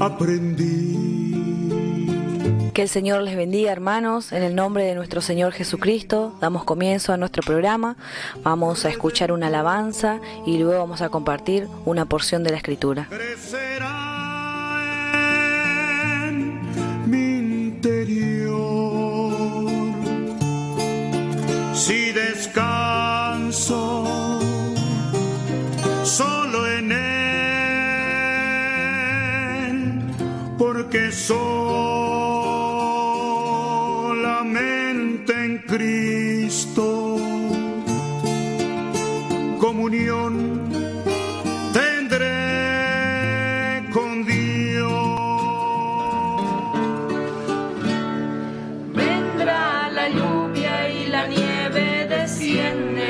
aprendí. Que el Señor les bendiga, hermanos. En el nombre de nuestro Señor Jesucristo damos comienzo a nuestro programa. Vamos a escuchar una alabanza y luego vamos a compartir una porción de la Escritura. Crecerá en mi interior si descanso solo en Él, porque solamente en Cristo comunión tendré con Dios. Vendrá la lluvia y la nieve desciende,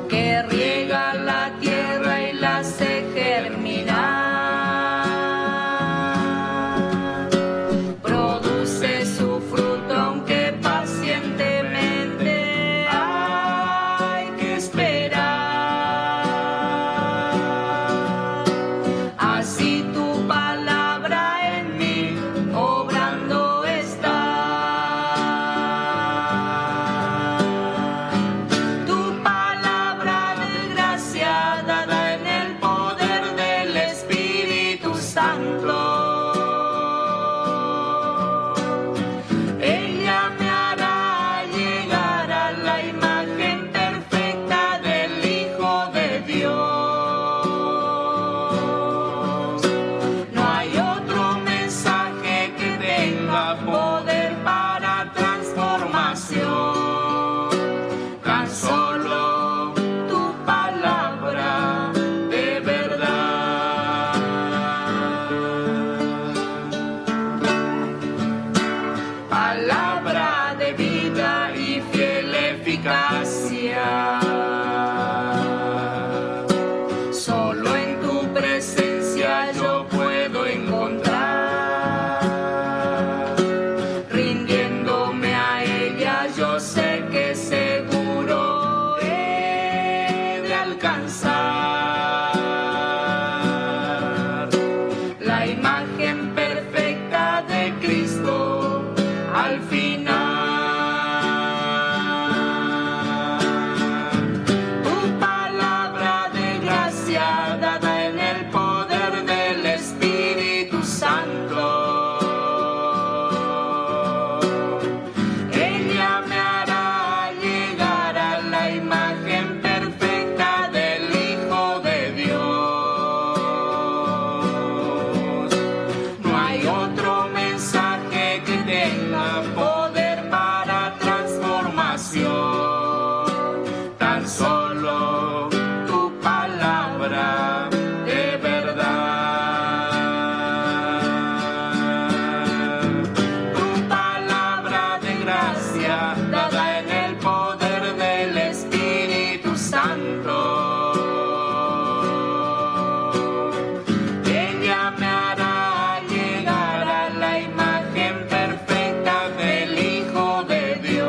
que riega la tierra y la hace germinar. Produce su fruto aunque pacientemente hay que esperar. Así tu palabra en mí obrando está. Tu palabra de gracia dada en el poder del Espíritu Santo. Ella me hará llegar a la imagen perfecta del Hijo de Dios. No hay otro mensaje que tenga poder para transformación, tan solo tu palabra de verdad. Palabra de vida y fiel eficacia. Solo en tu presencia yo puedo encontrar. Rindiéndome a ella yo sé que seguro he de alcanzar la imagen perfecta de Cristo al final. Tu palabra de gracia dada en el poder del Espíritu Santo. Ella me hará llegar a la imagen perfecta del Hijo de Dios. No hay otro mensaje que tenga poder para transformación, tan solo tu palabra de verdad. Tu palabra de gracia dada en el poder del Espíritu Santo. Ella me hará llegar a la imagen perfecta del Hijo de Dios.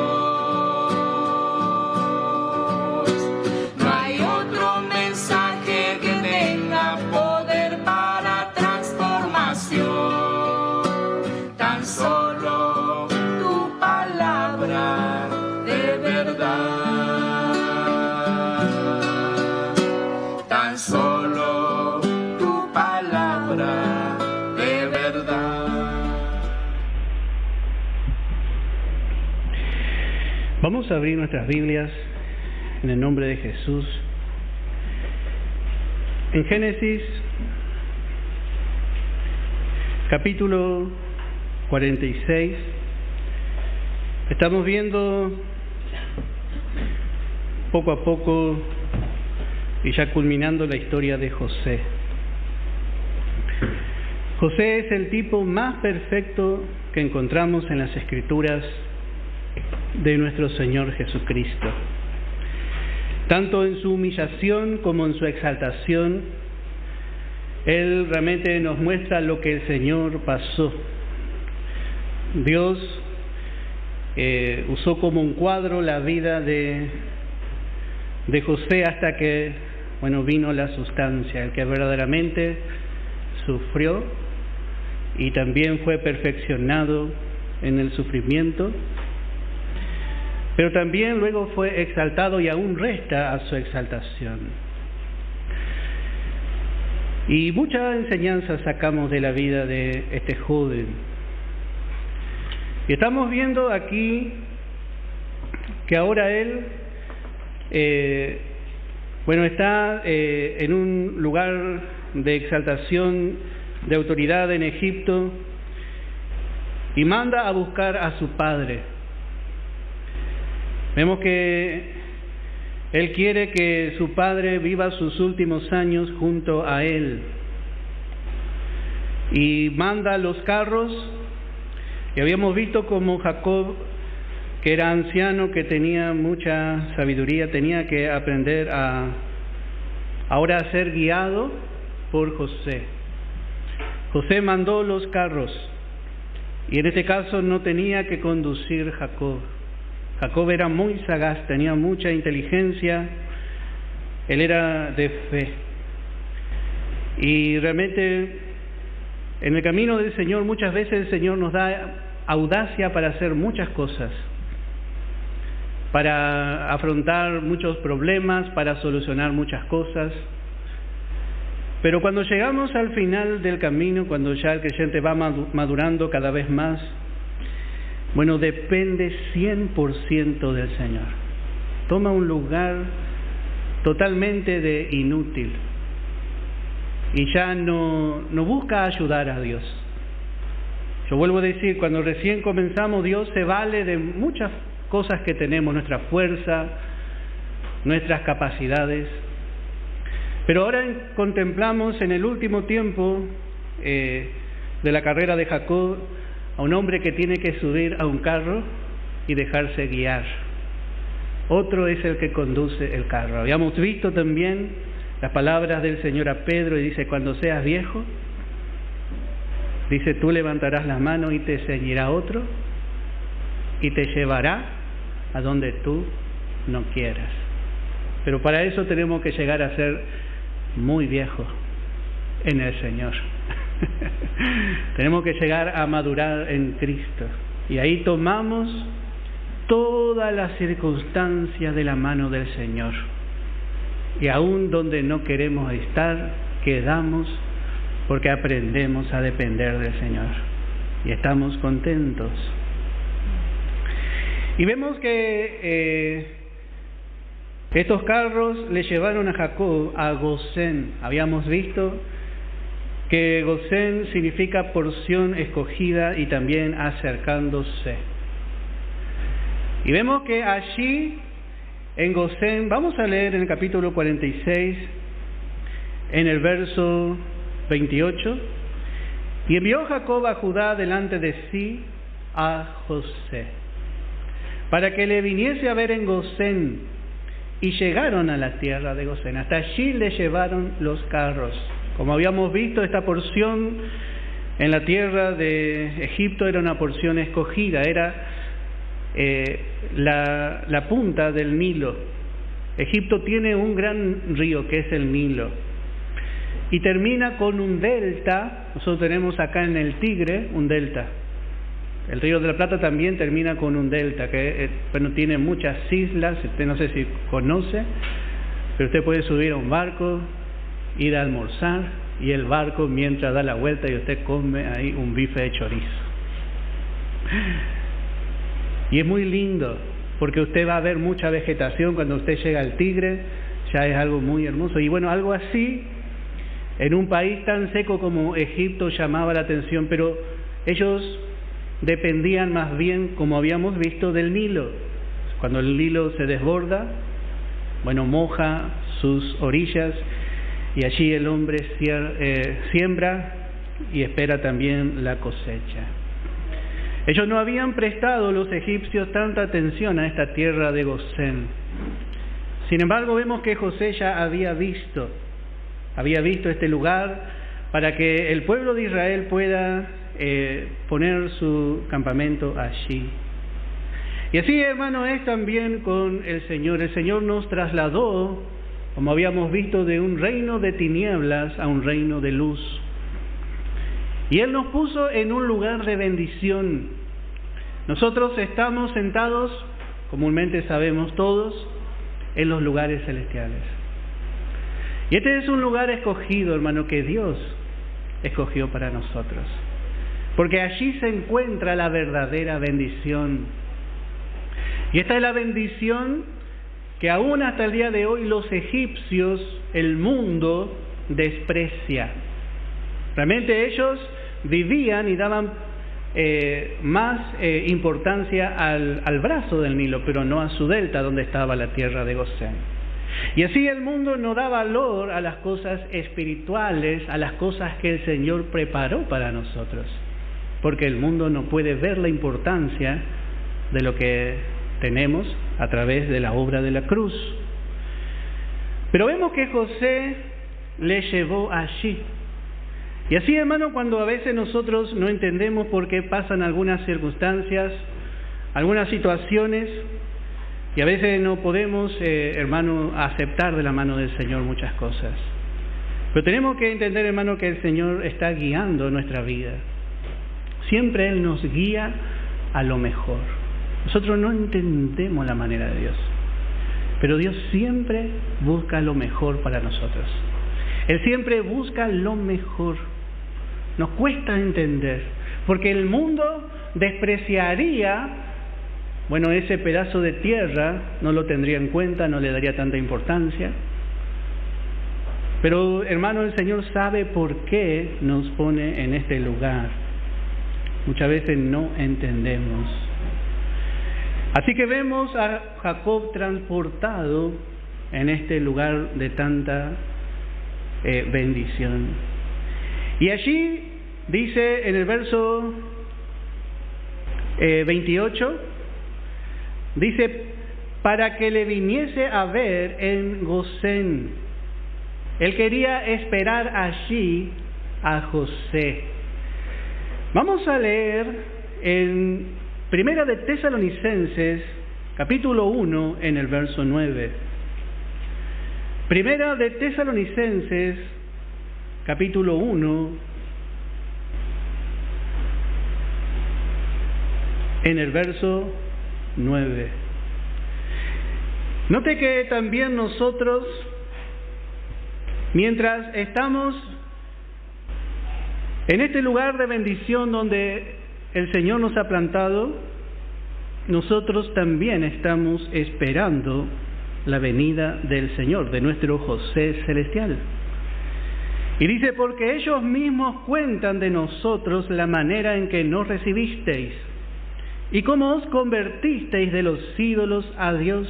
No hay otro mensaje que tenga poder para transformación, tan solo tu palabra de verdad. Tan solo tu palabra de verdad. Vamos a abrir nuestras Biblias en el nombre de Jesús. En Génesis, capítulo 46, estamos viendo poco a poco y ya culminando la historia de José. José es el tipo más perfecto que encontramos en las Escrituras de nuestro Señor Jesucristo. Tanto en su humillación como en su exaltación, Él realmente nos muestra lo que el Señor pasó. Dios usó como un cuadro la vida de José hasta que bueno, vino la sustancia, el que verdaderamente sufrió y también fue perfeccionado en el sufrimiento, pero también luego fue exaltado y aún resta a su exaltación. Y mucha enseñanza sacamos de la vida de este joven. Y estamos viendo aquí que ahora él, está en un lugar de exaltación, de autoridad en Egipto, y manda a buscar a su padre. Vemos que él quiere que su padre viva sus últimos años junto a él. Y manda los carros, y habíamos visto como Jacob, que era anciano, que tenía mucha sabiduría, tenía que aprender ahora a ser guiado por José. José mandó los carros, y en este caso no tenía que conducir Jacob. Jacob era muy sagaz, tenía mucha inteligencia, él era de fe. Y realmente en el camino del Señor muchas veces el Señor nos da audacia para hacer muchas cosas, para afrontar muchos problemas, para solucionar muchas cosas. Pero cuando llegamos al final del camino, cuando ya el creyente va madurando cada vez más, bueno, depende 100% del Señor. Toma un lugar totalmente de inútil y ya no busca ayudar a Dios. Yo vuelvo a decir, cuando recién comenzamos, Dios se vale de muchas cosas que tenemos, nuestra fuerza, nuestras capacidades. Pero ahora contemplamos en el último tiempo de la carrera de Jacob a un hombre que tiene que subir a un carro y dejarse guiar. Otro es el que conduce el carro. Habíamos visto también las palabras del Señor a Pedro y dice, cuando seas viejo, dice, tú levantarás las manos y te ceñirá otro y te llevará a donde tú no quieras. Pero para eso tenemos que llegar a ser muy viejos en el Señor. Tenemos que llegar a madurar en Cristo. Y ahí tomamos todas las circunstancias de la mano del Señor. Y aún donde no queremos estar, quedamos porque aprendemos a depender del Señor. Y estamos contentos. Y vemos que estos carros le llevaron a Jacob a Gosén. Habíamos visto que Gosén significa porción escogida y también acercándose. Y vemos que allí en Gosén, vamos a leer en el capítulo 46, en el verso 28, y envió Jacob a Judá delante de sí a José, para que le viniese a ver en Gosén, y llegaron a la tierra de Gosén. Hasta allí le llevaron los carros. Como habíamos visto, esta porción en la tierra de Egipto era una porción escogida, era la punta del Nilo. Egipto tiene un gran río que es el Nilo y termina con un delta. Nosotros tenemos acá en el Tigre un delta. El Río de la Plata también termina con un delta que tiene muchas islas. Usted no sé si conoce, pero usted puede subir a un barco, ir a almorzar, y el barco mientras da la vuelta y usted come ahí un bife de chorizo. Y es muy lindo porque usted va a ver mucha vegetación. Cuando usted llega al Tigre ya es algo muy hermoso. Y bueno, algo así en un país tan seco como Egipto llamaba la atención, pero ellos dependían más bien, como habíamos visto, del Nilo. Cuando el Nilo se desborda, bueno, moja sus orillas y allí el hombre siembra y espera también la cosecha. Ellos no habían prestado, los egipcios, tanta atención a esta tierra de Gosén. Sin embargo, vemos que José ya había visto este lugar para que el pueblo de Israel pueda poner su campamento allí. Y así, hermano, es también con el Señor. El Señor nos trasladó como habíamos visto, de un reino de tinieblas a un reino de luz. Y Él nos puso en un lugar de bendición. Nosotros estamos sentados, comúnmente sabemos todos, en los lugares celestiales. Y este es un lugar escogido, hermano, que Dios escogió para nosotros. Porque allí se encuentra la verdadera bendición. Y esta es la bendición que aún hasta el día de hoy los egipcios, el mundo, desprecia. Realmente ellos vivían y daban más importancia al brazo del Nilo, pero no a su delta, donde estaba la tierra de Gosén. Y así el mundo no da valor a las cosas espirituales, a las cosas que el Señor preparó para nosotros, porque el mundo no puede ver la importancia de lo que tenemos a través de la obra de la cruz. Pero vemos que José le llevó allí. Y así, hermano, cuando a veces nosotros no entendemos por qué pasan algunas circunstancias, algunas situaciones, y a veces no podemos, hermano, aceptar de la mano del Señor muchas cosas. Pero tenemos que entender, hermano, que el Señor está guiando nuestra vida. Siempre Él nos guía a lo mejor. Nosotros no entendemos la manera de Dios, pero Dios siempre busca lo mejor para nosotros. Él siempre busca lo mejor. Nos cuesta entender, porque el mundo despreciaría, bueno, ese pedazo de tierra, no lo tendría en cuenta, no le daría tanta importancia. Pero, hermano, el Señor sabe por qué nos pone en este lugar. Muchas veces no entendemos. Así que vemos a Jacob transportado en este lugar de tanta bendición. Y allí dice en el verso 28, dice, para que le viniese a ver en Gosén. Él quería esperar allí a José. Vamos a leer en Primera de Tesalonicenses, capítulo 1, en el verso 9. Primera de Tesalonicenses, capítulo 1, en el verso 9. Note que también nosotros, mientras estamos en este lugar de bendición donde el Señor nos ha plantado, nosotros también estamos esperando la venida del Señor, de nuestro José celestial. Y dice, porque ellos mismos cuentan de nosotros la manera en que nos recibisteis y cómo os convertisteis de los ídolos a Dios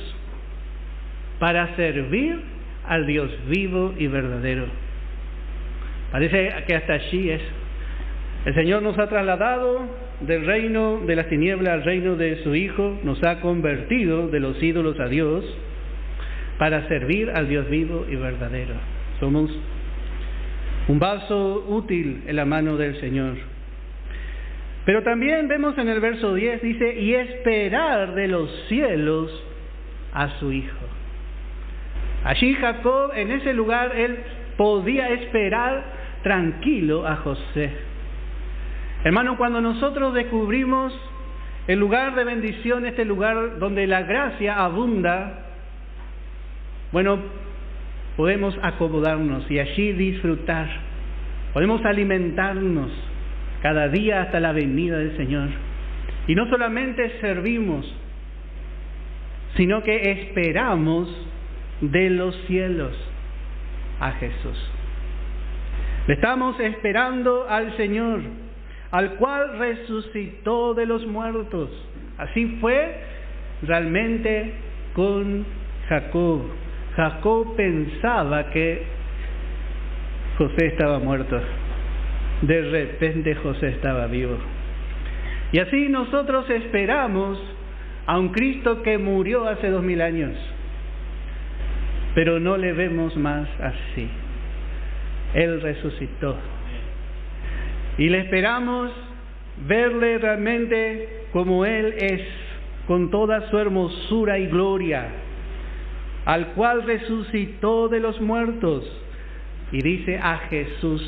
para servir al Dios vivo y verdadero. Parece que hasta allí es. El Señor nos ha trasladado del reino de las tinieblas al reino de su Hijo, nos ha convertido de los ídolos a Dios para servir al Dios vivo y verdadero. Somos un vaso útil en la mano del Señor. Pero también vemos en el verso 10, dice, y esperar de los cielos a su Hijo. Allí Jacob, en ese lugar, él podía esperar tranquilo a José. Hermano, cuando nosotros descubrimos el lugar de bendición, este lugar donde la gracia abunda, bueno, podemos acomodarnos y allí disfrutar. Podemos alimentarnos cada día hasta la venida del Señor. Y no solamente servimos, sino que esperamos de los cielos a Jesús. Le estamos esperando al Señor, al cual resucitó de los muertos. Así fue realmente con Jacob. Jacob pensaba que José estaba muerto. De repente José estaba vivo. Y así nosotros esperamos a un Cristo que murió hace 2000 años. Pero no le vemos más así. Él resucitó. Y le esperamos verle realmente como Él es, con toda su hermosura y gloria. al cual resucitó de los muertos. Y dice a Jesús.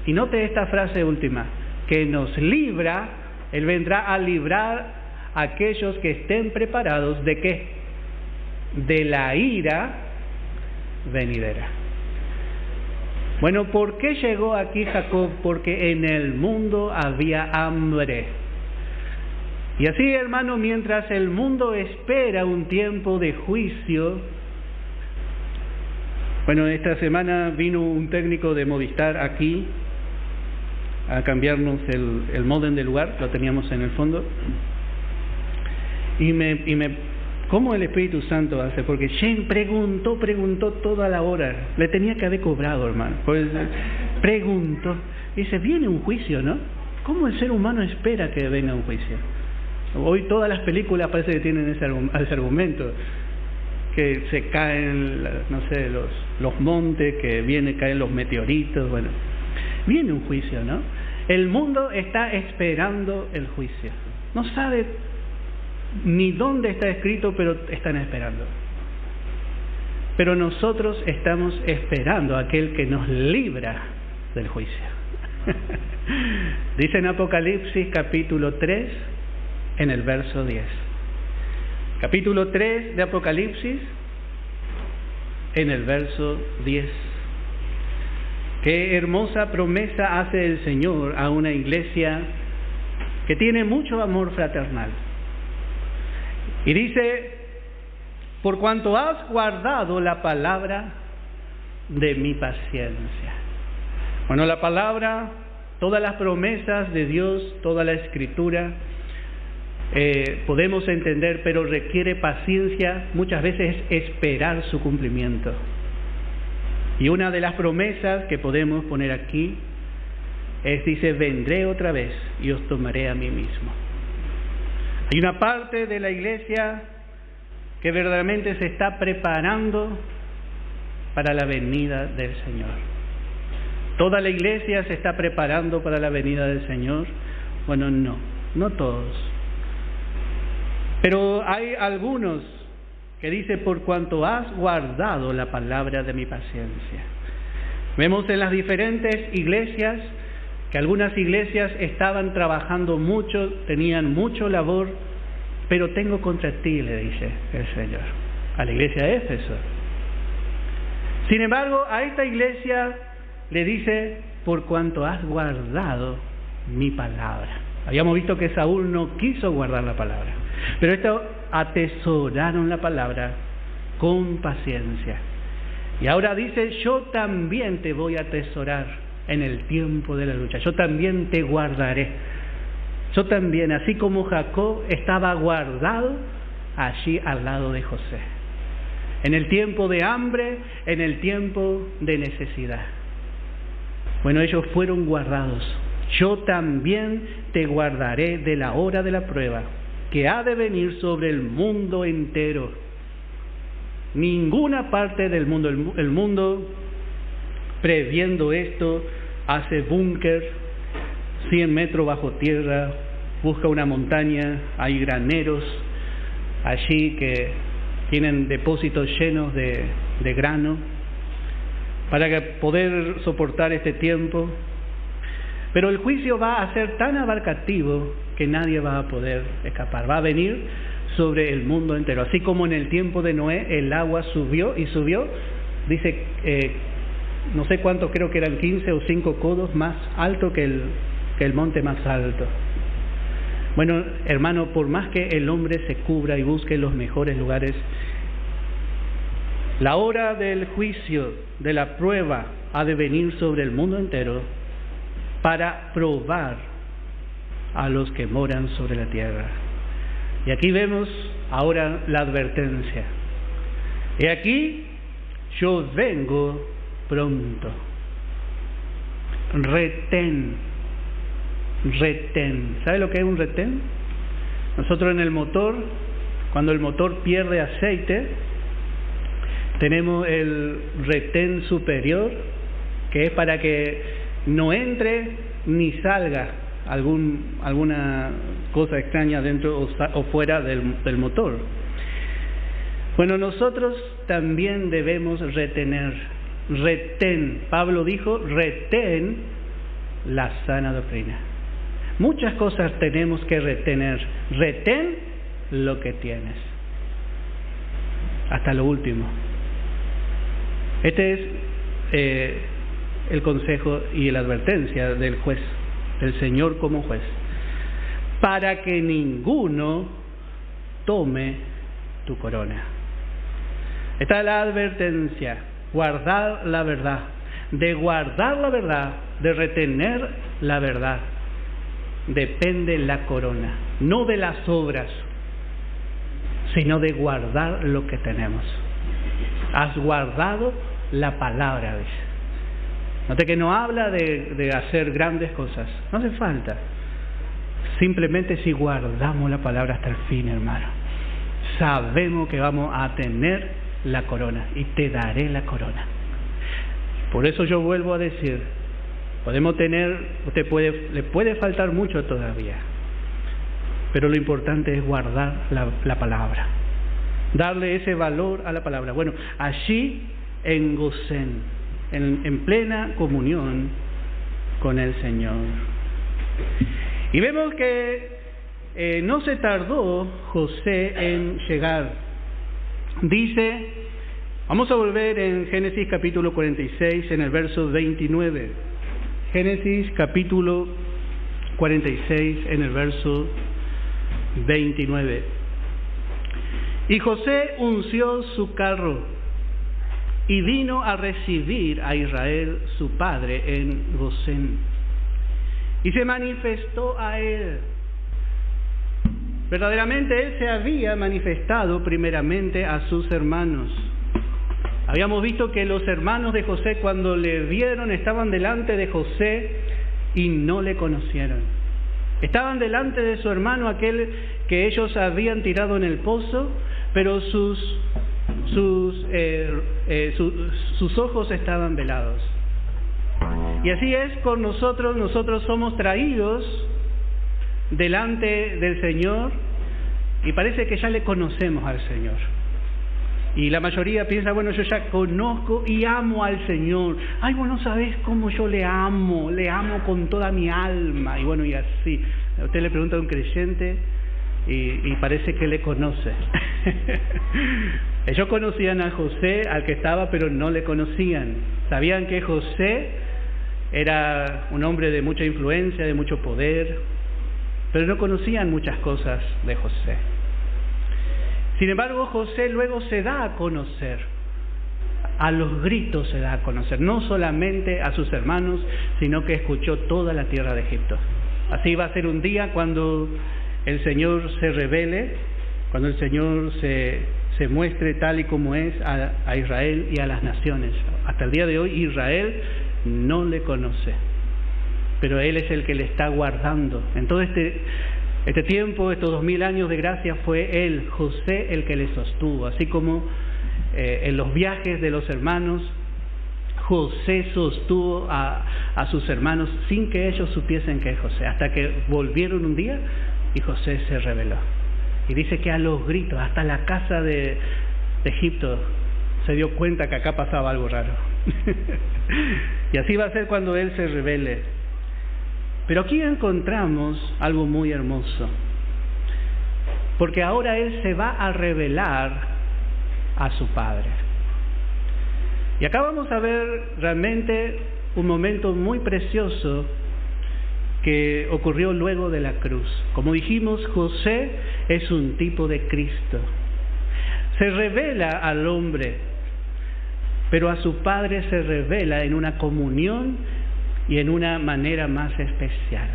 Y note esta frase última, que nos libra, Él vendrá a librar a aquellos que estén preparados, ¿de qué? De la ira venidera. Bueno, ¿por qué llegó aquí Jacob? Porque en el mundo había hambre. Y así, hermano, mientras el mundo espera un tiempo de juicio. Bueno, esta semana vino un técnico de Movistar aquí a cambiarnos el módem del lugar, lo teníamos en el fondo. Y me ¿cómo el Espíritu Santo hace? Porque Shane preguntó toda la hora. Le tenía que haber cobrado, hermano. Pues preguntó. Dice, viene un juicio, ¿no? ¿Cómo el ser humano espera que venga un juicio? Hoy todas las películas parece que tienen ese argumento. Que se caen, no sé, los montes, que caen los meteoritos. Bueno, viene un juicio, ¿no? El mundo está esperando el juicio. No sabe ni dónde está escrito, pero están esperando. Pero nosotros estamos esperando a aquel que nos libra del juicio. Dice en Apocalipsis capítulo 3, en el verso 10. Capítulo 3 de Apocalipsis, en el verso 10. Qué hermosa promesa hace el Señor a una iglesia que tiene mucho amor fraternal. Y dice, por cuanto has guardado la palabra de mi paciencia. Bueno, la palabra, todas las promesas de Dios, toda la Escritura, podemos entender, pero requiere paciencia, muchas veces esperar su cumplimiento. Y una de las promesas que podemos poner aquí dice, vendré otra vez y os tomaré a mí mismo. Hay una parte de la iglesia que verdaderamente se está preparando para la venida del Señor. ¿Toda la iglesia se está preparando para la venida del Señor? Bueno, no todos. Pero hay algunos que dice, por cuanto has guardado la palabra de mi paciencia. Vemos en las diferentes iglesias que algunas iglesias estaban trabajando mucho, tenían mucho labor, pero tengo contra ti, le dice el Señor a la iglesia de Éfeso. Sin embargo, a esta iglesia le dice, por cuanto has guardado mi palabra. Habíamos visto que Saúl no quiso guardar la palabra, pero estos atesoraron la palabra con paciencia. Y ahora dice, yo también te voy a atesorar en el tiempo de la lucha. Yo también te guardaré. Yo también, así como Jacob estaba guardado allí al lado de José. En el tiempo de hambre, en el tiempo de necesidad. Bueno, ellos fueron guardados. Yo también te guardaré de la hora de la prueba, que ha de venir sobre el mundo entero. Ninguna parte del mundo, el mundo, previendo esto, hace búnker, 100 metros bajo tierra, busca una montaña, hay graneros allí que tienen depósitos llenos de grano, para poder soportar este tiempo. Pero el juicio va a ser tan abarcativo que nadie va a poder escapar. Va a venir sobre el mundo entero. Así como en el tiempo de Noé el agua subió y subió, dice, no sé cuánto, creo que eran 15 o 5 codos más alto que el monte más alto. Bueno, hermano, por más que el hombre se cubra y busque los mejores lugares, la hora del juicio, de la prueba, ha de venir sobre el mundo entero para probar a los que moran sobre la tierra. Y aquí vemos ahora la advertencia. Y aquí yo vengo pronto. Retén. ¿Sabe lo que es un retén? Nosotros en el motor, cuando el motor pierde aceite, tenemos el retén superior, que es para que no entre ni salga alguna cosa extraña dentro o fuera del motor. Bueno, nosotros también debemos retener. Retén. Pablo dijo, retén la sana doctrina. Muchas cosas tenemos que retener. Retén lo que tienes. Hasta lo último. Este es el consejo y la advertencia del juez, del Señor como juez. Para que ninguno tome tu corona. Esta es la advertencia. Guardar la verdad. De guardar la verdad, de retener la verdad, depende la corona. No de las obras, sino de guardar lo que tenemos. Has guardado la palabra, dice. Note que no habla de hacer grandes cosas. No hace falta. Simplemente si guardamos la palabra hasta el fin, hermano, sabemos que vamos a tener la corona y te daré la corona. Por eso yo vuelvo a decir, podemos tener, le puede faltar mucho todavía, pero lo importante es guardar la palabra, darle ese valor a la palabra. Bueno, allí en Gosén, en plena comunión con el Señor. Y vemos que no se tardó José en llegar. Dice, vamos a volver en Génesis capítulo 46, en el verso 29. Génesis capítulo 46, en el verso 29. Y José unció su carro y vino a recibir a Israel su padre en Gosén. Y se manifestó a él. Verdaderamente él se había manifestado primeramente a sus hermanos. Habíamos visto que los hermanos de José, cuando le vieron, estaban delante de José y no le conocieron. Estaban delante de su hermano, aquel que ellos habían tirado en el pozo, pero sus ojos estaban velados. Y así es con nosotros. Nosotros somos traídos delante del Señor y parece que ya le conocemos al Señor. Y la mayoría piensa, bueno, yo ya conozco y amo al Señor. Ay, bueno, ¿sabes cómo yo le amo con toda mi alma? Y bueno, y así. Usted le pregunta a un creyente y parece que le conoce. Ellos conocían a José, al que estaba, pero no le conocían. Sabían que José era un hombre de mucha influencia, de mucho poder, pero no conocían muchas cosas de José. Sin embargo, José luego se da a conocer, a los gritos se da a conocer, no solamente a sus hermanos, sino que escuchó toda la tierra de Egipto. Así va a ser un día cuando el Señor se revele, cuando el Señor se muestre tal y como es a Israel y a las naciones. Hasta el día de hoy Israel no le conoce, pero Él es el que le está guardando. En todo este tiempo, estos 2000 años de gracia, fue Él, José, el que le sostuvo. Así como en los viajes de los hermanos, José sostuvo a sus hermanos sin que ellos supiesen que es José, hasta que volvieron un día y José se reveló. Y dice que a los gritos, hasta la casa de Egipto se dio cuenta que acá pasaba algo raro. Y así va a ser cuando Él se revele. Pero aquí encontramos algo muy hermoso, porque ahora Él se va a revelar a su Padre. Y acá vamos a ver realmente un momento muy precioso que ocurrió luego de la cruz. Como dijimos, José es un tipo de Cristo. Se revela al hombre, pero a su Padre se revela en una comunión y en una manera más especial.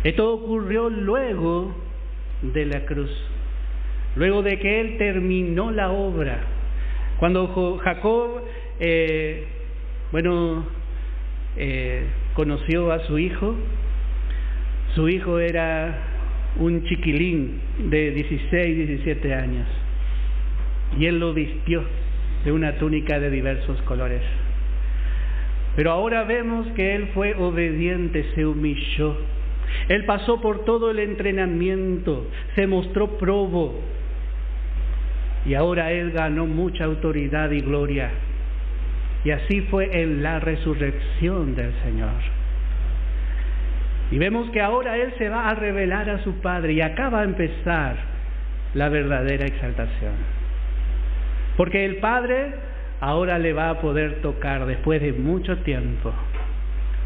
Esto ocurrió luego de la cruz, luego de que Él terminó la obra. Cuando Jacob conoció a su hijo era un chiquilín de 16, 17 años, y Él lo vistió de una túnica de diversos colores. Pero ahora vemos que Él fue obediente, se humilló. Él pasó por todo el entrenamiento, se mostró probo. y ahora Él ganó mucha autoridad y gloria. Y así fue en la resurrección del Señor. Y vemos que ahora Él se va a revelar a su Padre, y acá va a empezar la verdadera exaltación. Porque el Padre ahora le va a poder tocar después de mucho tiempo,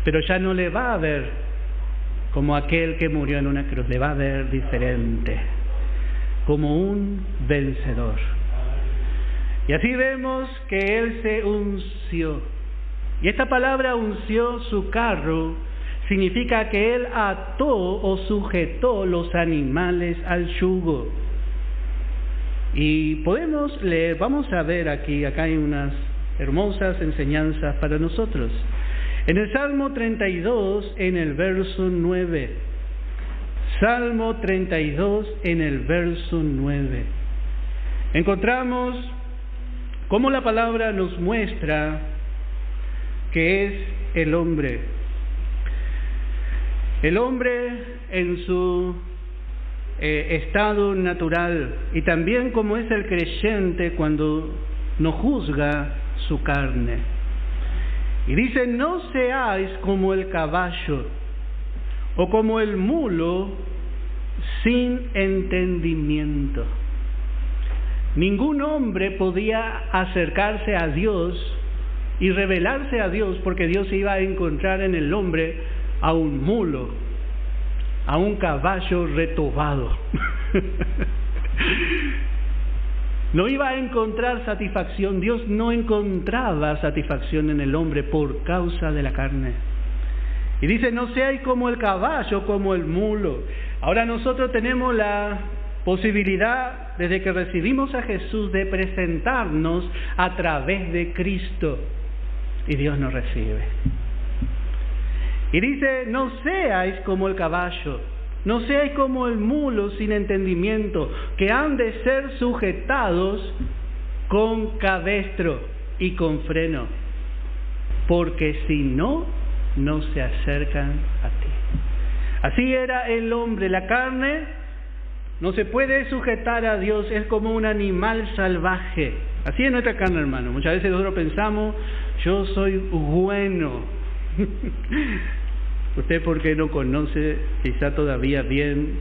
pero ya no le va a ver como aquel que murió en una cruz, le va a ver diferente, como un vencedor. Y así vemos que Él se unció. Y esta palabra unció su carro significa que Él ató o sujetó los animales al yugo. Y podemos leer, vamos a ver acá hay unas hermosas enseñanzas para nosotros. En el Salmo 32, en el verso 9. Salmo 32, en el verso 9. Encontramos cómo la palabra nos muestra que es el hombre. El hombre en su estado natural, y también como es el creyente cuando no juzga su carne. Y dice: no seáis como el caballo o como el mulo sin entendimiento. Ningún hombre podía acercarse a Dios y revelarse a Dios, porque Dios iba a encontrar en el hombre a un mulo, a un caballo retobado. No iba a encontrar satisfacción. Dios no encontraba satisfacción en el hombre por causa de la carne. Y dice: no seáis como el caballo, como el mulo. Ahora nosotros tenemos la posibilidad, desde que recibimos a Jesús, de presentarnos a través de Cristo, y Dios nos recibe. Y dice: no seáis como el caballo, no seáis como el mulo sin entendimiento, que han de ser sujetados con cabestro y con freno, porque si no, no se acercan a ti. Así era el hombre. La carne no se puede sujetar a Dios, es como un animal salvaje. Así es nuestra carne, hermano. Muchas veces nosotros pensamos: yo soy bueno. Usted, porque no conoce quizá todavía bien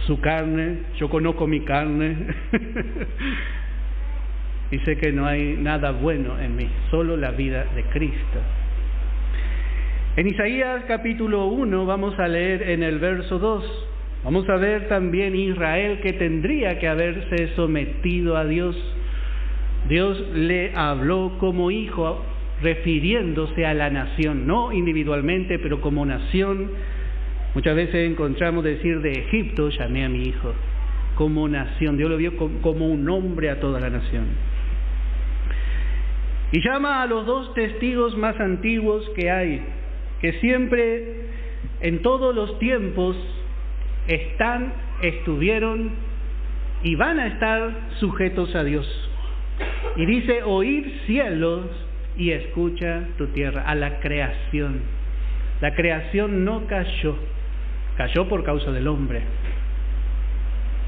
su carne. Yo conozco mi carne y sé que no hay nada bueno en mí, solo la vida de Cristo. En Isaías capítulo 1 vamos a leer en el verso 2. Vamos a ver también Israel, que tendría que haberse sometido a Dios. Dios le habló como hijo, refiriéndose a la nación, no individualmente, pero como nación. Muchas veces encontramos decir: de Egipto llamé a mi hijo. Como nación, Dios lo vio como un hombre a toda la nación. Y llama a los dos testigos más antiguos que hay, que siempre, en todos los tiempos, estuvieron y van a estar sujetos a Dios. Y dice: oíd cielos y escucha tu tierra. A la creación. La creación no cayó por causa del hombre.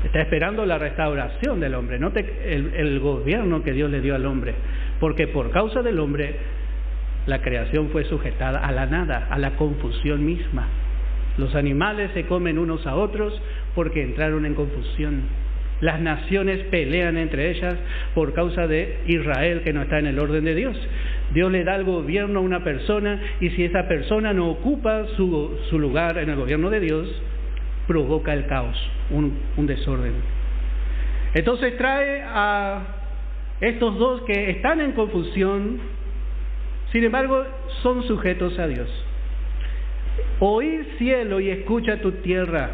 Está esperando la restauración del hombre, no el gobierno que Dios le dio al hombre, porque por causa del hombre la creación fue sujetada a la nada, a la confusión misma. Los animales se comen unos a otros porque entraron en confusión. Las naciones pelean entre ellas por causa de Israel, que no está en el orden de Dios. Dios le da el gobierno a una persona, y si esa persona no ocupa su lugar en el gobierno de Dios, provoca el caos, un desorden. Entonces trae a estos dos que están en confusión, sin embargo son sujetos a Dios. Oíd cielo y escucha tu tierra,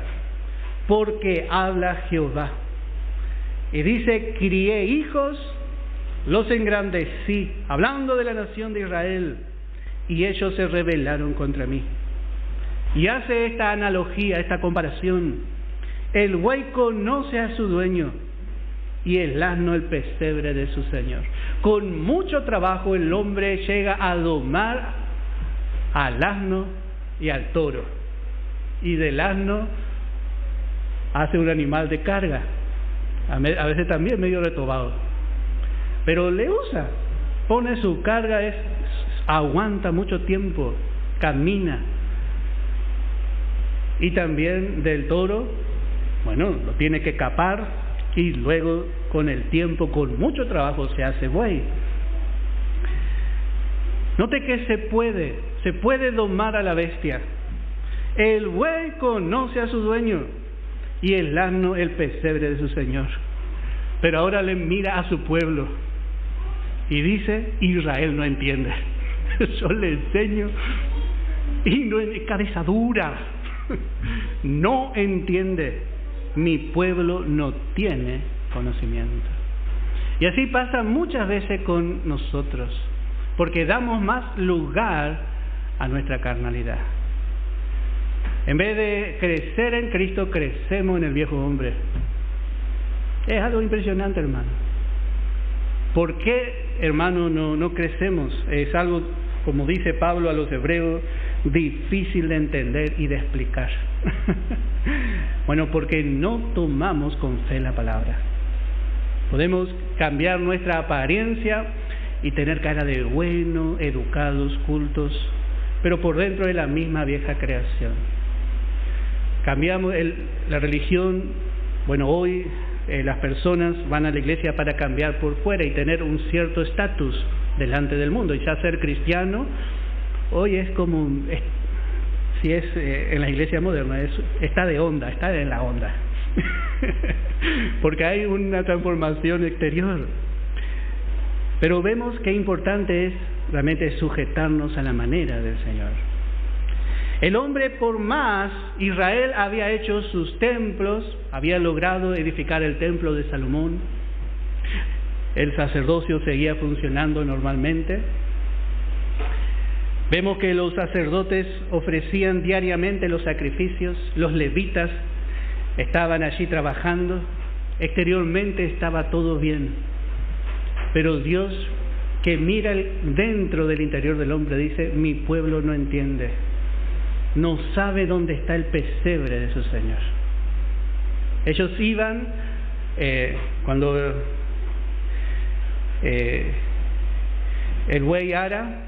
porque habla Jehová. Y dice: crié hijos, los engrandecí, hablando de la nación de Israel, y ellos se rebelaron contra mí. Y hace esta analogía, esta comparación: el buey conoce a su dueño, y el asno el pesebre de su señor. Con mucho trabajo el hombre llega a domar al asno y al toro, y del asno hace un animal de carga. a veces también medio retobado, pero le usa, pone su carga, aguanta mucho tiempo, camina. Y también del toro, bueno, lo tiene que capar y luego con el tiempo, con mucho trabajo, se hace buey. Note que se puede domar a la bestia. El buey conoce a su dueño y el asno el pesebre de su señor. Pero ahora le mira a su pueblo y dice: Israel no entiende. Yo le enseño y no es cabeza dura. No entiende. Mi pueblo no tiene conocimiento. Y así pasa muchas veces con nosotros, porque damos más lugar a nuestra carnalidad. En vez de crecer en Cristo, crecemos en el viejo hombre. Es algo impresionante, hermano. ¿Por qué, hermano, no crecemos? Es algo, como dice Pablo a los hebreos, difícil de entender y de explicar. Bueno, porque no tomamos con fe la palabra. Podemos cambiar nuestra apariencia y tener cara de bueno, educados, cultos, pero por dentro es la misma vieja creación. Cambiamos la religión. Bueno, hoy las personas van a la iglesia para cambiar por fuera y tener un cierto estatus delante del mundo. Y ya ser cristiano hoy es como, si es en la iglesia moderna, está de onda, está en la onda. Porque hay una transformación exterior. Pero vemos qué importante es realmente sujetarnos a la manera del Señor. El hombre, por más, Israel había hecho sus templos, había logrado edificar el templo de Salomón, el sacerdocio seguía funcionando normalmente. Vemos que los sacerdotes ofrecían diariamente los sacrificios, los levitas estaban allí trabajando, exteriormente estaba todo bien. Pero Dios, que mira dentro del interior del hombre, dice: mi pueblo no entiende, no sabe dónde está el pesebre de su Señor. Ellos iban, cuando el buey ara,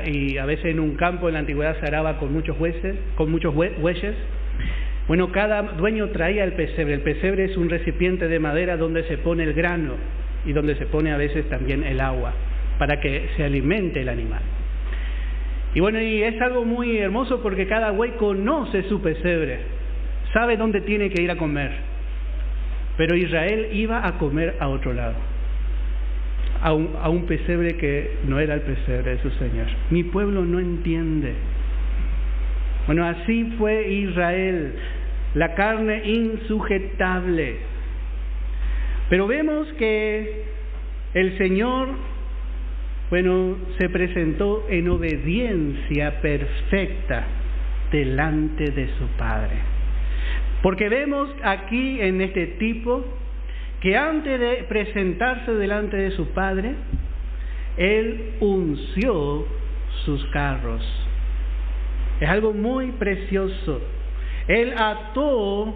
y a veces en un campo en la antigüedad se araba con muchos bueyes. Bueno, cada dueño traía el pesebre. El pesebre es un recipiente de madera donde se pone el grano y donde se pone a veces también el agua para que se alimente el animal. Y bueno, y es algo muy hermoso porque cada buey conoce su pesebre, sabe dónde tiene que ir a comer. Pero Israel iba a comer a otro lado, a un pesebre que no era el pesebre de su Señor. Mi pueblo no entiende. Bueno, así fue Israel, la carne insujetable. Pero vemos que el Señor, bueno, se presentó en obediencia perfecta delante de su Padre. Porque vemos aquí en este tipo que antes de presentarse delante de su Padre, Él unció sus carros. Es algo muy precioso. Él ató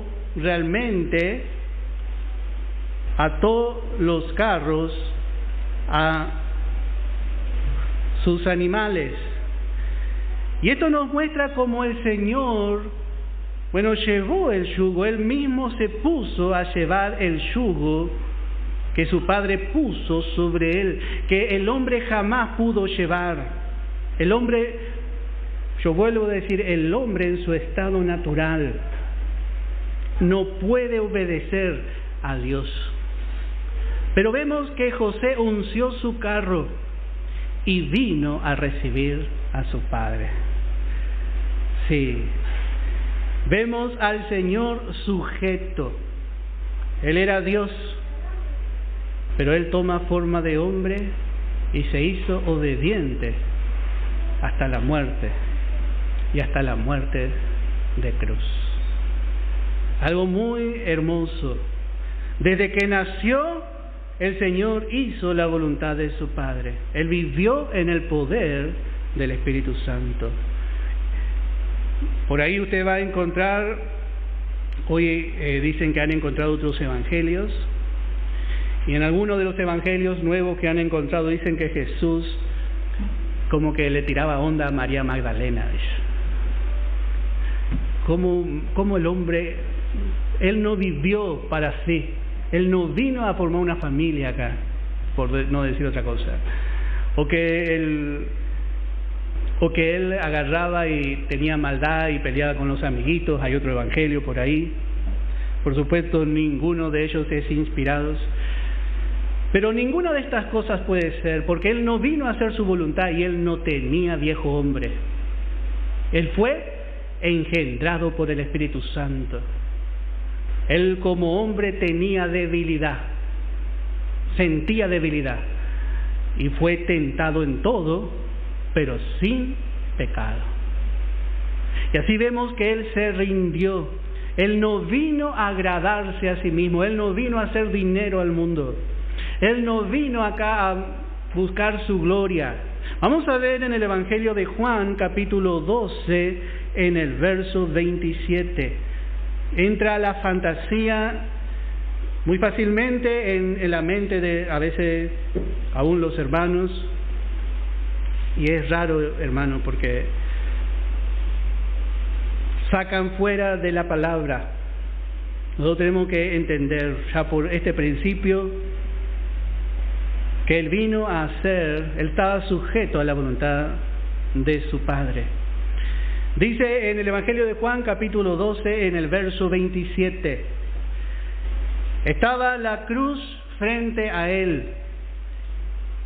los carros a sus animales. Y esto nos muestra cómo el Señor, bueno, llevó el yugo. Él mismo se puso a llevar el yugo que su Padre puso sobre él, que el hombre jamás pudo llevar. El hombre, yo vuelvo a decir, el hombre en su estado natural no puede obedecer a Dios. Pero vemos que José unció su carro y vino a recibir a su Padre. Sí, vemos al Señor sujeto. Él era Dios, pero Él toma forma de hombre y se hizo obediente hasta la muerte, y hasta la muerte de cruz. Algo muy hermoso. Desde que nació, el Señor hizo la voluntad de su Padre. Él vivió en el poder del Espíritu Santo. Por ahí usted va a encontrar Hoy dicen que han encontrado otros evangelios, y en algunos de los evangelios nuevos que han encontrado dicen que Jesús como que le tiraba onda a María Magdalena. Como el hombre, él no vivió para sí, él no vino a formar una familia acá, por no decir otra cosa, o que él agarraba y tenía maldad y peleaba con los amiguitos. Hay otro evangelio por ahí. Por supuesto, ninguno de ellos es inspirado. Pero ninguna de estas cosas puede ser, porque él no vino a hacer su voluntad y él no tenía viejo hombre. Él fue engendrado por el Espíritu Santo. Él como hombre tenía debilidad, sentía debilidad, y fue tentado en todo, pero sin pecado. Y así vemos que él se rindió. Él no vino a agradarse a sí mismo, él no vino a hacer dinero al mundo, él no vino acá a buscar su gloria. Vamos a ver en el Evangelio de Juan, capítulo 12, en el verso 27. Entra la fantasía muy fácilmente en la mente de a veces aún los hermanos. Y es raro, hermano, porque sacan fuera de la palabra. Nosotros tenemos que entender ya por este principio que él vino a hacer, él estaba sujeto a la voluntad de su Padre. Dice en el Evangelio de Juan, capítulo 12, en el verso 27, estaba la cruz frente a él,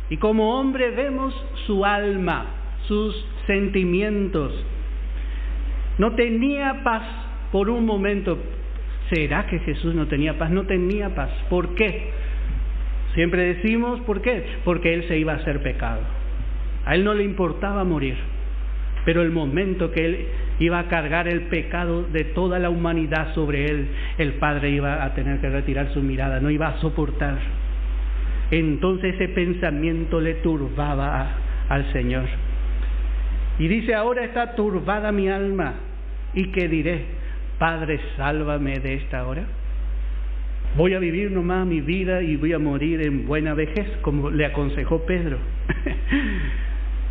y como hombre vemos su alma, sus sentimientos. No tenía paz por un momento. ¿Será que Jesús no tenía paz? No tenía paz. ¿Por qué? Siempre decimos, ¿por qué? Porque Él se iba a hacer pecado. A Él no le importaba morir. Pero el momento que Él iba a cargar el pecado de toda la humanidad sobre Él, el Padre iba a tener que retirar su mirada, no iba a soportar. Entonces ese pensamiento le turbaba al Señor. Y dice, ahora está turbada mi alma. ¿Y qué diré? Padre, sálvame de esta hora. Voy a vivir nomás mi vida y voy a morir en buena vejez, como le aconsejó Pedro.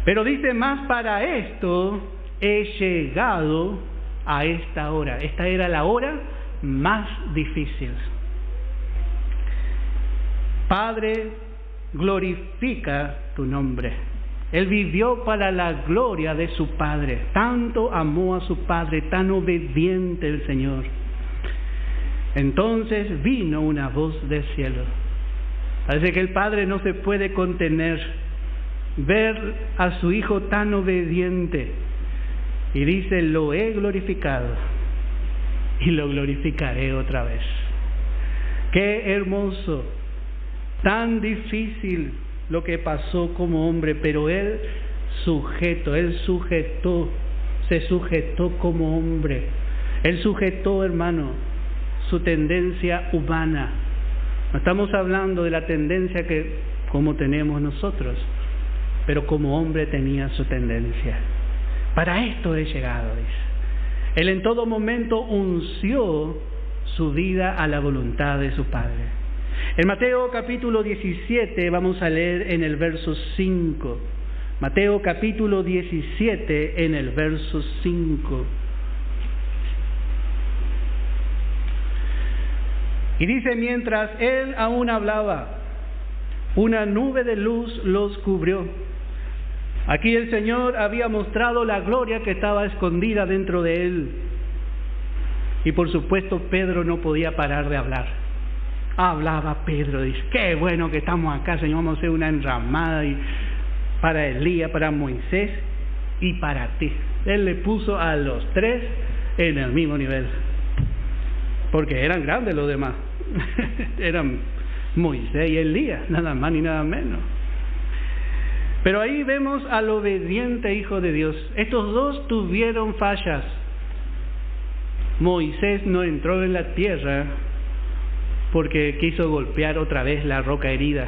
Pero dice, más para esto he llegado a esta hora. Esta era la hora más difícil. Padre, glorifica tu nombre. Él vivió para la gloria de su Padre. Tanto amó a su Padre, tan obediente el Señor. Entonces vino una voz del cielo. Parece que el Padre no se puede contener. Ver a su Hijo tan obediente. Y dice, lo he glorificado. Y lo glorificaré otra vez. Qué hermoso. Tan difícil lo que pasó como hombre, pero Él se sujetó como hombre. Él sujetó, hermano, su tendencia humana. No estamos hablando de la tendencia que como tenemos nosotros, pero como hombre tenía su tendencia. Para esto he llegado, dice. Él en todo momento unció su vida a la voluntad de su Padre. En Mateo capítulo 17 vamos a leer en el verso 5. Mateo capítulo 17 en el verso 5. Y dice, mientras él aún hablaba, una nube de luz los cubrió. Aquí el Señor había mostrado la gloria que estaba escondida dentro de él. Y por supuesto Pedro no podía parar de hablar. Hablaba Pedro, dice, qué bueno que estamos acá, Señor, vamos a hacer una enramada y para Elías, para Moisés y para ti. Él le puso a los tres en el mismo nivel, porque eran grandes los demás. Eran Moisés y Elías, nada más ni nada menos. Pero ahí vemos al obediente Hijo de Dios. Estos dos tuvieron fallas. Moisés no entró en la tierra porque quiso golpear otra vez la roca herida.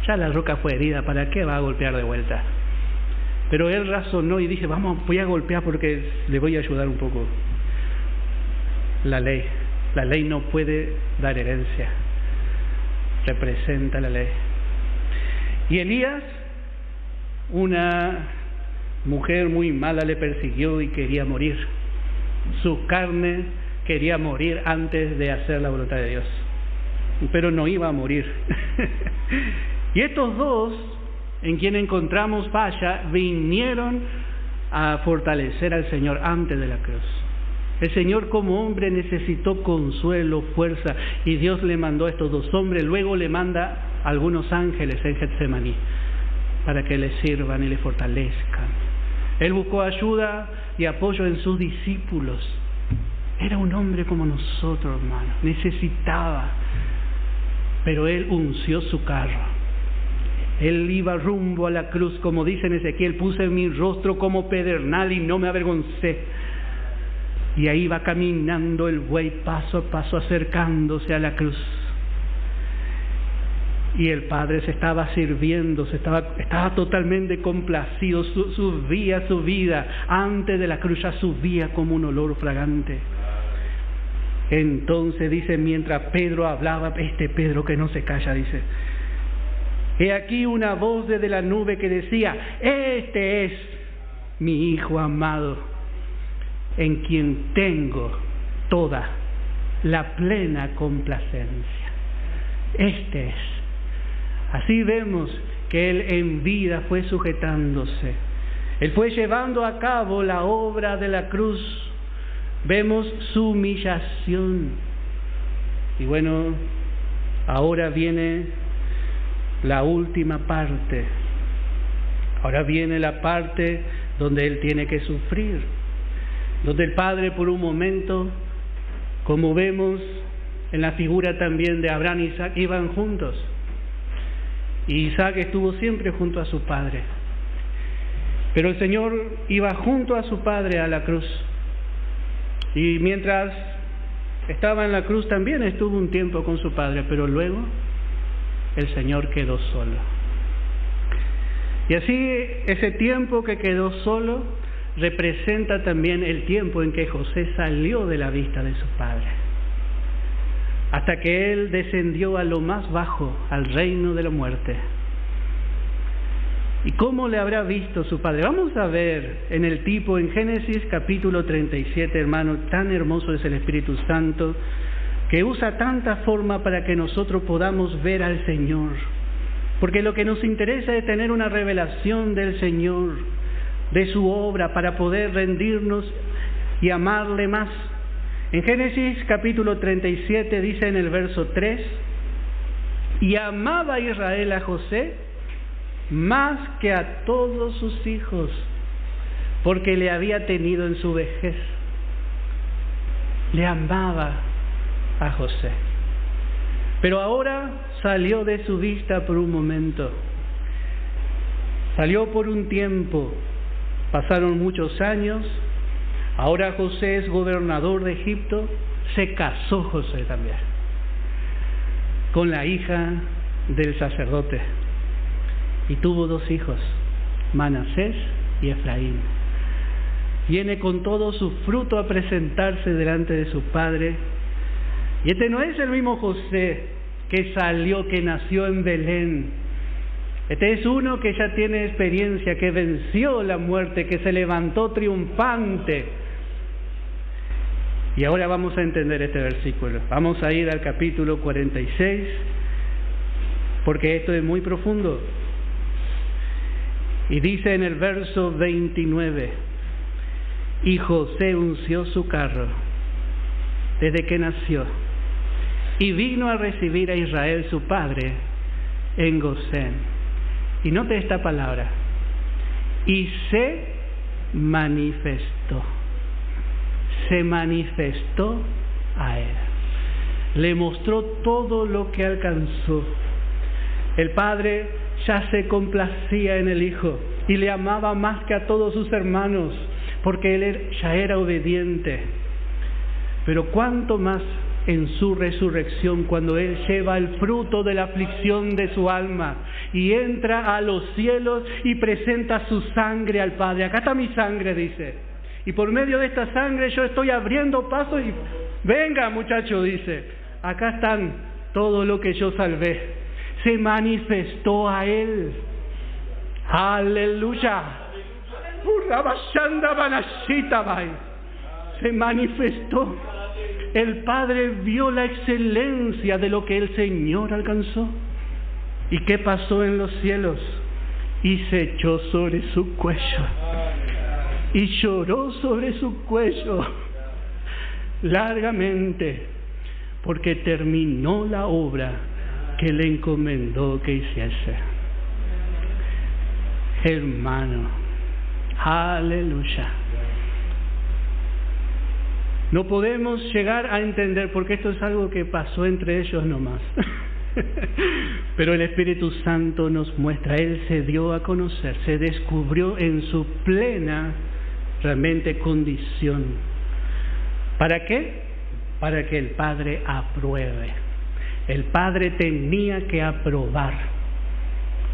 Ya la roca fue herida, ¿para qué va a golpear de vuelta? Pero él razonó y dije, voy a golpear porque le voy a ayudar un poco la ley. La ley no puede dar herencia. Representa la ley. Y Elías, una mujer muy mala le persiguió y quería morir. Su carne quería morir antes de hacer la voluntad de Dios. Pero no iba a morir. Y estos dos, en quien encontramos falla, vinieron a fortalecer al Señor antes de la cruz. El Señor como hombre necesitó consuelo, fuerza, y Dios le mandó a estos dos hombres. Luego le manda a algunos ángeles en Getsemaní para que le sirvan y le fortalezcan. Él buscó ayuda y apoyo en sus discípulos. Era un hombre como nosotros, hermano. Necesitaba. Pero Él unció su carro. Él iba rumbo a la cruz, como dice en Ezequiel, puse mi rostro como pedernal y no me avergoncé. Y ahí va caminando el buey paso a paso, acercándose a la cruz. Y el Padre se estaba sirviendo, estaba totalmente complacido, subía su vida. Antes de la cruz ya subía como un olor fragante. Entonces dice, mientras Pedro hablaba, Pedro que no se calla, dice, he aquí una voz desde la nube que decía, este es mi Hijo amado, en quien tengo toda la plena complacencia. Este es. Así vemos que Él en vida fue sujetándose. Él fue llevando a cabo la obra de la cruz. Vemos su humillación. Y bueno, ahora viene la última parte. Ahora viene la parte donde Él tiene que sufrir. Donde el Padre por un momento, como vemos en la figura también de Abraham y Isaac, iban juntos. Y Isaac estuvo siempre junto a su padre. Pero el Señor iba junto a su padre a la cruz. Y mientras estaba en la cruz también estuvo un tiempo con su padre, pero luego el Señor quedó solo. Y así ese tiempo que quedó solo representa también el tiempo en que José salió de la vista de su padre, hasta que él descendió a lo más bajo, al reino de la muerte. ¿Y cómo le habrá visto su padre? Vamos a ver en el tipo, en Génesis capítulo 37, hermano, tan hermoso es el Espíritu Santo, que usa tanta forma para que nosotros podamos ver al Señor. Porque lo que nos interesa es tener una revelación del Señor, de su obra, para poder rendirnos y amarle más. En Génesis capítulo 37 dice en el verso 3, y amaba Israel a José más que a todos sus hijos, porque le había tenido en su vejez. Le amaba a José. Pero ahora salió de su vista por un momento. Salió por un tiempo. Pasaron muchos años. Ahora José es gobernador de Egipto. Se casó José también con la hija del sacerdote. Y tuvo 2 hijos, Manasés y Efraín. Viene con todo su fruto a presentarse delante de su padre. Y este no es el mismo José que salió, que nació en Belén. Este es uno que ya tiene experiencia, que venció la muerte, que se levantó triunfante. Y ahora vamos a entender este versículo. Vamos a ir al capítulo 46, porque esto es muy profundo. Y dice en el verso 29, y José unció su carro desde que nació, y vino a recibir a Israel su padre en Gosén. Y note esta palabra, y se manifestó a él. Le mostró todo lo que alcanzó. El padre ya se complacía en el hijo y le amaba más que a todos sus hermanos, porque él ya era obediente. Pero cuánto más en su resurrección, cuando él lleva el fruto de la aflicción de su alma y entra a los cielos y presenta su sangre al Padre. Acá está mi sangre, dice, y por medio de esta sangre yo estoy abriendo paso y Venga, muchacho, dice, acá están todo lo que yo salvé. Se manifestó a él. Aleluya. Se manifestó. El Padre vio la excelencia de lo que el Señor alcanzó. ¿Y qué pasó en los cielos? Y se echó sobre su cuello. Y lloró sobre su cuello largamente, porque terminó la obra que le encomendó que hiciese. Hermano, aleluya. No podemos llegar a entender, porque esto es algo que pasó entre ellos nomás. Pero el Espíritu Santo nos muestra, Él se dio a conocer, se descubrió en su plena, realmente, condición. ¿Para qué? Para que el Padre apruebe. El Padre tenía que aprobar,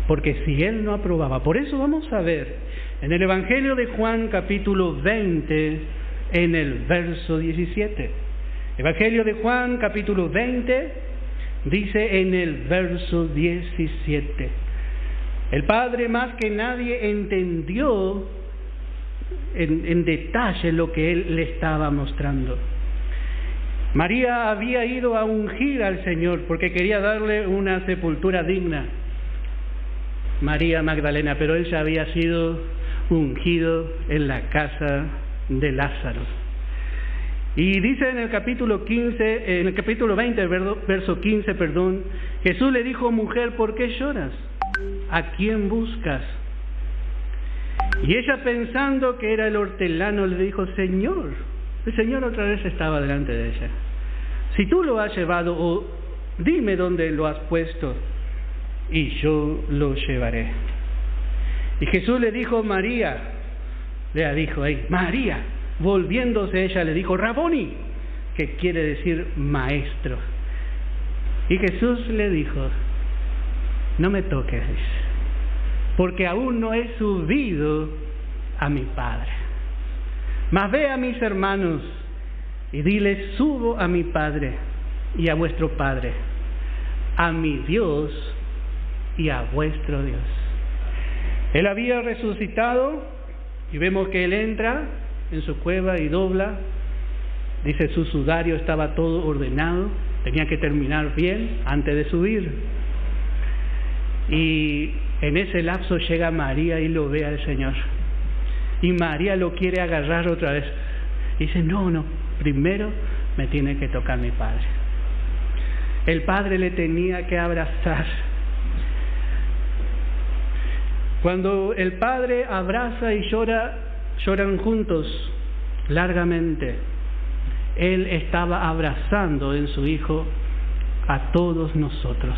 porque si Él no aprobaba, por eso vamos a ver en el Evangelio de Juan capítulo 20, en el verso 17. Evangelio de Juan capítulo 20, dice en el verso 17. El Padre más que nadie entendió en detalle lo que Él le estaba mostrando. María había ido a ungir al Señor porque quería darle una sepultura digna. María Magdalena, pero Él ya había sido ungido en la casa de Lázaro. Y dice en el capítulo 15, en el capítulo 20, verso 15, Jesús le dijo: mujer, ¿por qué lloras? ¿A quién buscas? Y ella, pensando que era el hortelano, le dijo: Señor. El Señor otra vez estaba delante de ella. Si tú lo has llevado, o dime dónde lo has puesto, y yo lo llevaré. Y Jesús le dijo: María. Le dijo ahí: María. Volviéndose ella le dijo: Raboni, que quiere decir maestro. Y Jesús le dijo: no me toques, porque aún no he subido a mi Padre. Mas ve a mis hermanos y dile: subo a mi Padre y a vuestro Padre, a mi Dios y a vuestro Dios. Él había resucitado y vemos que Él entra en su cueva y dobla. Dice, su sudario estaba todo ordenado, tenía que terminar bien antes de subir. Y en ese lapso llega María y lo ve al Señor. Y María lo quiere agarrar otra vez. Dice: no, primero me tiene que tocar mi Padre. El Padre le tenía que abrazar. Cuando el Padre abraza y lloran juntos largamente, Él estaba abrazando en su Hijo a todos nosotros.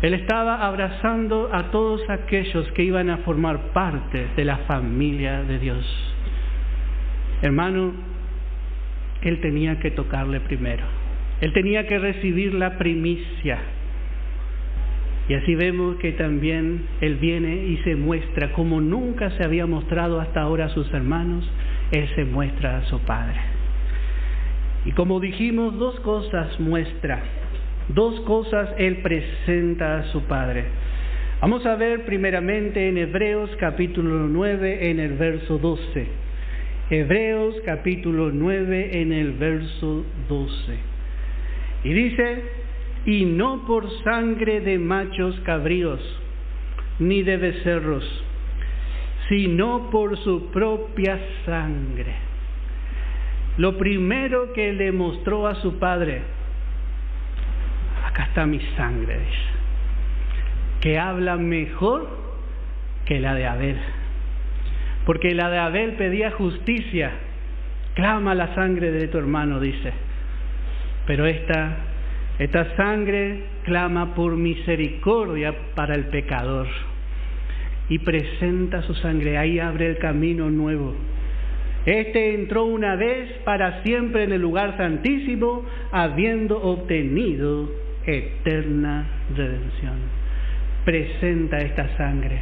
Él estaba abrazando a todos aquellos que iban a formar parte de la familia de Dios. Hermano, Él tenía que tocarle primero. Él tenía que recibir la primicia. Y así vemos que también Él viene y se muestra como nunca se había mostrado hasta ahora a sus hermanos. Él se muestra a su Padre. Y como dijimos, dos cosas muestra. Dos cosas Él presenta a su Padre. Vamos a ver primeramente en Hebreos capítulo 9 en el verso 12. Hebreos capítulo 9 en el verso 12. Y dice: y no por sangre de machos cabríos, ni de becerros, sino por su propia sangre. Lo primero que le mostró a su Padre: acá está mi sangre, dice, que habla mejor que la de Abel. Porque la de Abel pedía justicia, clama la sangre de tu hermano, dice. Pero esta sangre clama por misericordia para el pecador. Y presenta su sangre, ahí abre el camino nuevo. Este entró una vez para siempre en el lugar santísimo, habiendo obtenido eterna redención. Presenta esta sangre,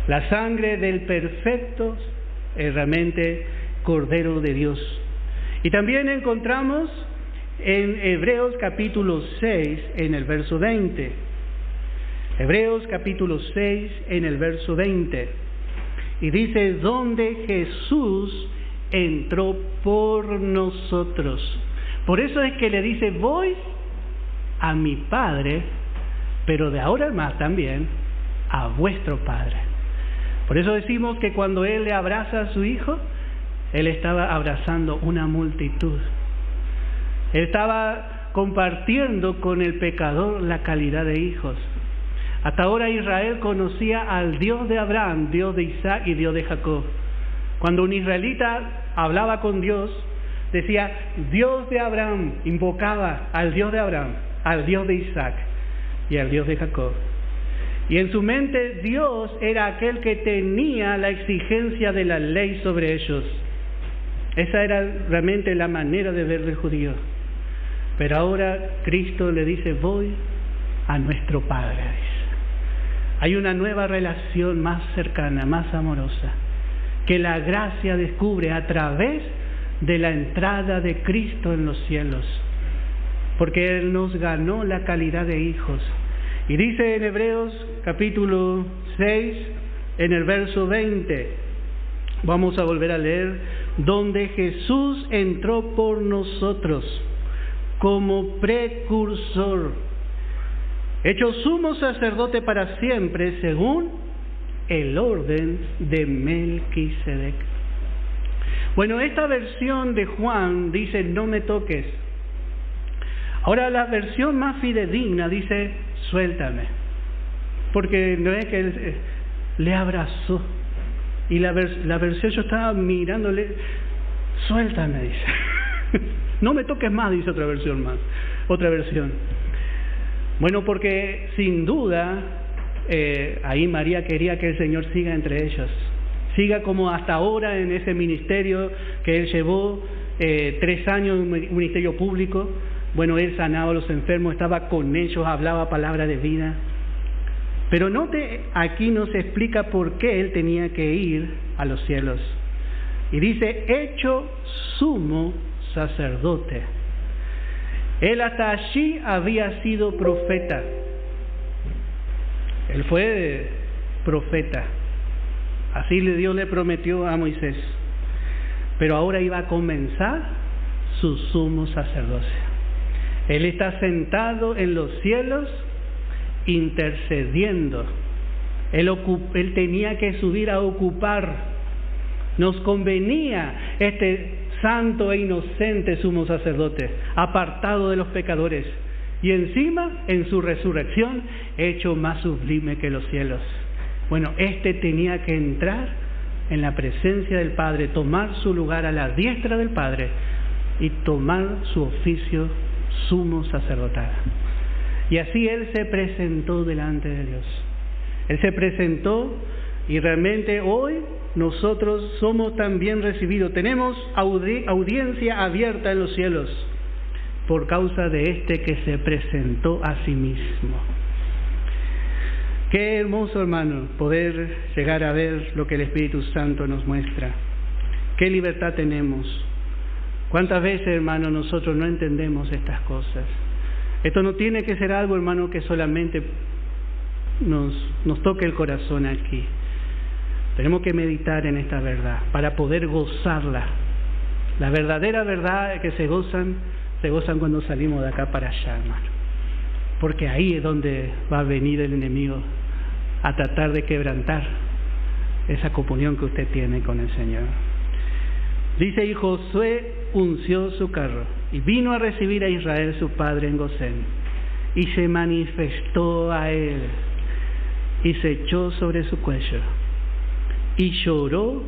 la sangre del perfecto, realmente Cordero de Dios. Y también encontramos en Hebreos capítulo 6, en el verso 20. Hebreos capítulo 6, en el verso 20. Y dice, donde Jesús entró por nosotros. Por eso es que le dice, voy a mi Padre, pero de ahora en más también a vuestro Padre. Por eso decimos que cuando Él le abraza a su Hijo, Él estaba abrazando una multitud. Él estaba compartiendo con el pecador la calidad de hijos. Hasta ahora Israel conocía al Dios de Abraham, Dios de Isaac y Dios de Jacob. Cuando un israelita hablaba con Dios, decía, Dios de Abraham, invocaba al Dios de Abraham, al Dios de Isaac y al Dios de Jacob. Y en su mente Dios era aquel que tenía la exigencia de la ley sobre ellos. Esa era realmente la manera de ver del judío. Pero ahora Cristo le dice, voy a nuestro Padre. Hay una nueva relación más cercana, más amorosa, que la gracia descubre a través de la entrada de Cristo en los cielos, porque Él nos ganó la calidad de hijos. Y dice en Hebreos capítulo 6, en el verso 20, vamos a volver a leer, donde Jesús entró por nosotros como precursor, hecho sumo sacerdote para siempre, según el orden de Melquisedec. Bueno, esta versión de Juan dice, no me toques. Ahora la versión más fidedigna dice, suéltame. Porque no es que él le abrazó. Y la versión, yo estaba mirándole, suéltame, dice. No me toques más, dice otra versión más. Otra versión. Bueno, porque sin duda, ahí María quería que el Señor siga entre ellos. Siga como hasta ahora en ese ministerio que Él llevó 3 años, un ministerio público. Bueno, Él sanaba a los enfermos, estaba con ellos, hablaba palabra de vida. Pero note, aquí nos explica por qué Él tenía que ir a los cielos. Y dice, hecho sumo sacerdote. Él hasta allí había sido profeta. Él fue profeta. Así Dios le prometió a Moisés. Pero ahora iba a comenzar su sumo sacerdocio. Él está sentado en los cielos intercediendo. Él tenía que subir a ocupar. Nos convenía este santo e inocente sumo sacerdote, apartado de los pecadores, y encima en su resurrección hecho más sublime que los cielos. Bueno, este tenía que entrar en la presencia del Padre, tomar su lugar a la diestra del Padre y tomar su oficio sumo sacerdotal. Y así Él se presentó delante de Dios. Él se presentó y realmente hoy nosotros somos también recibidos. Tenemos audiencia abierta en los cielos por causa de este que se presentó a sí mismo. Qué hermoso, hermano, poder llegar a ver lo que el Espíritu Santo nos muestra. Qué libertad tenemos. ¿Cuántas veces, hermano, nosotros no entendemos estas cosas? Esto no tiene que ser algo, hermano, que solamente nos toque el corazón aquí. Tenemos que meditar en esta verdad para poder gozarla. La verdadera verdad que se gozan cuando salimos de acá para allá, hermano. Porque ahí es donde va a venir el enemigo a tratar de quebrantar esa comunión que usted tiene con el Señor. Dice, y Josué unció su carro y vino a recibir a Israel su padre en Gosén, y se manifestó a él y se echó sobre su cuello y lloró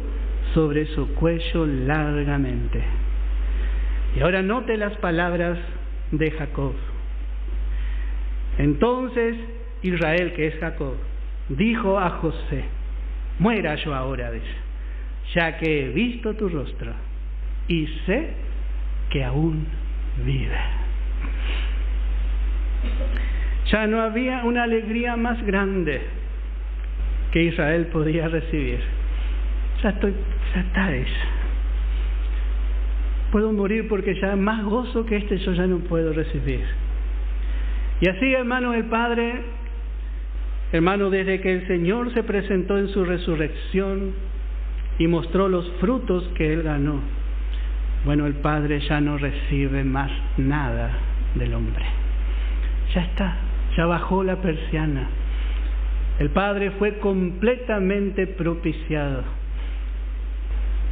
sobre su cuello largamente. Y ahora note las palabras de Jacob. Entonces Israel, que es Jacob, dijo a José, muera yo ahora, dice, ya que he visto tu rostro y sé que aún vive. Ya no había una alegría más grande que Israel podía recibir. Ya está, dice. puedo morir porque ya más gozo que este yo ya no puedo recibir. Y así, hermano, el Padre, hermano, desde que el Señor se presentó en su resurrección y mostró los frutos que Él ganó, bueno, el Padre ya no recibe más nada del hombre. Ya está, ya bajó la persiana. El Padre fue completamente propiciado.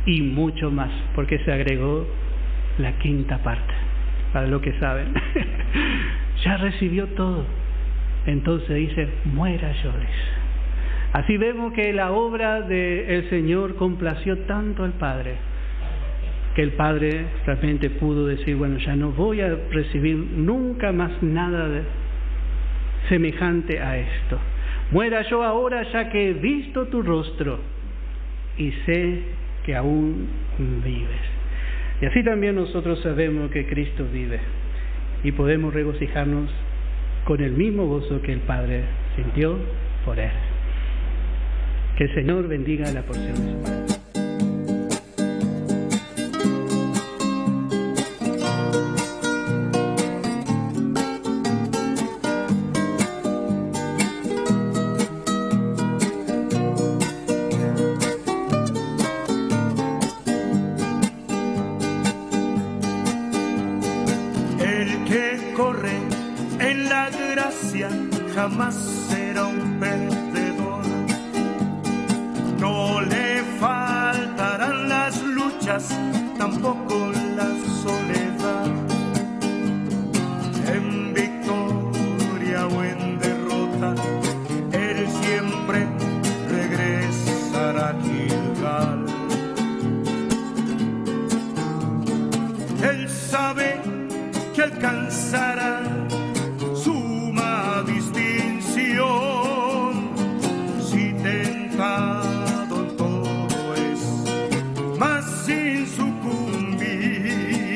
Y mucho más, porque se agregó la quinta parte, para lo que saben. Ya recibió todo. Entonces dice, muera yo. Así vemos que la obra del Señor complació tanto al Padre, que el Padre realmente pudo decir, bueno, ya no voy a recibir nunca más nada semejante a esto. Muera yo ahora, ya que he visto tu rostro y sé que aún vives. Y así también nosotros sabemos que Cristo vive y podemos regocijarnos con el mismo gozo que el Padre sintió por Él. Que el Señor bendiga la porción de su palabra. Jamás será un perdedor. No le faltarán las luchas, tampoco la soledad. En victoria o en derrota, Él siempre regresará a Gilgal. Él sabe que alcanzará si tentado en todo es, mas sin sucumbir,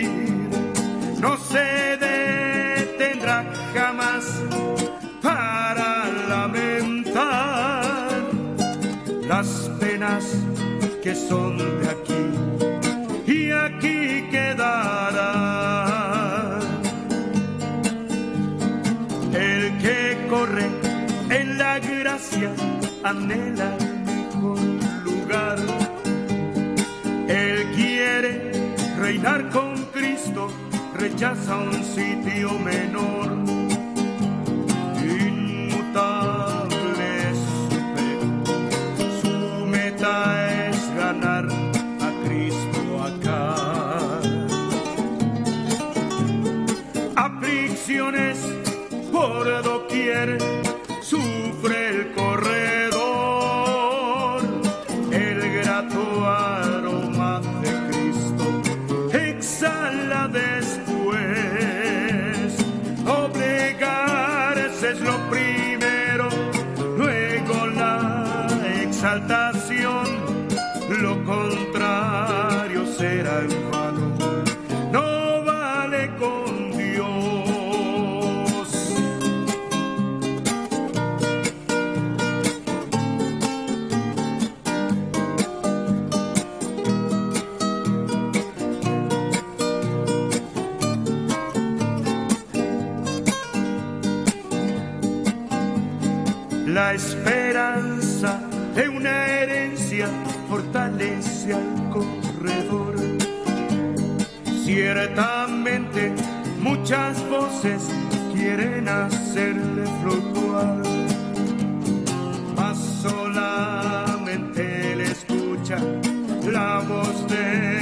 no se detendrá jamás para lamentar las penas que son de aquí y aquí quedará. El que corre en la gracia anhela el mejor lugar. Él quiere reinar con Cristo, rechaza un sitio menor. Inmutable es su meta es ganar a Cristo acá. Aflicciones por doquier sufre el corredor, el grato aroma de Cristo exhala después. Doblegarse es lo primero, luego la exaltación, lo contrario será en vano, no vale con Dios. La esperanza de una herencia fortalece al corredor. Ciertamente muchas voces quieren hacerle fluctuar, mas solamente él escucha la voz de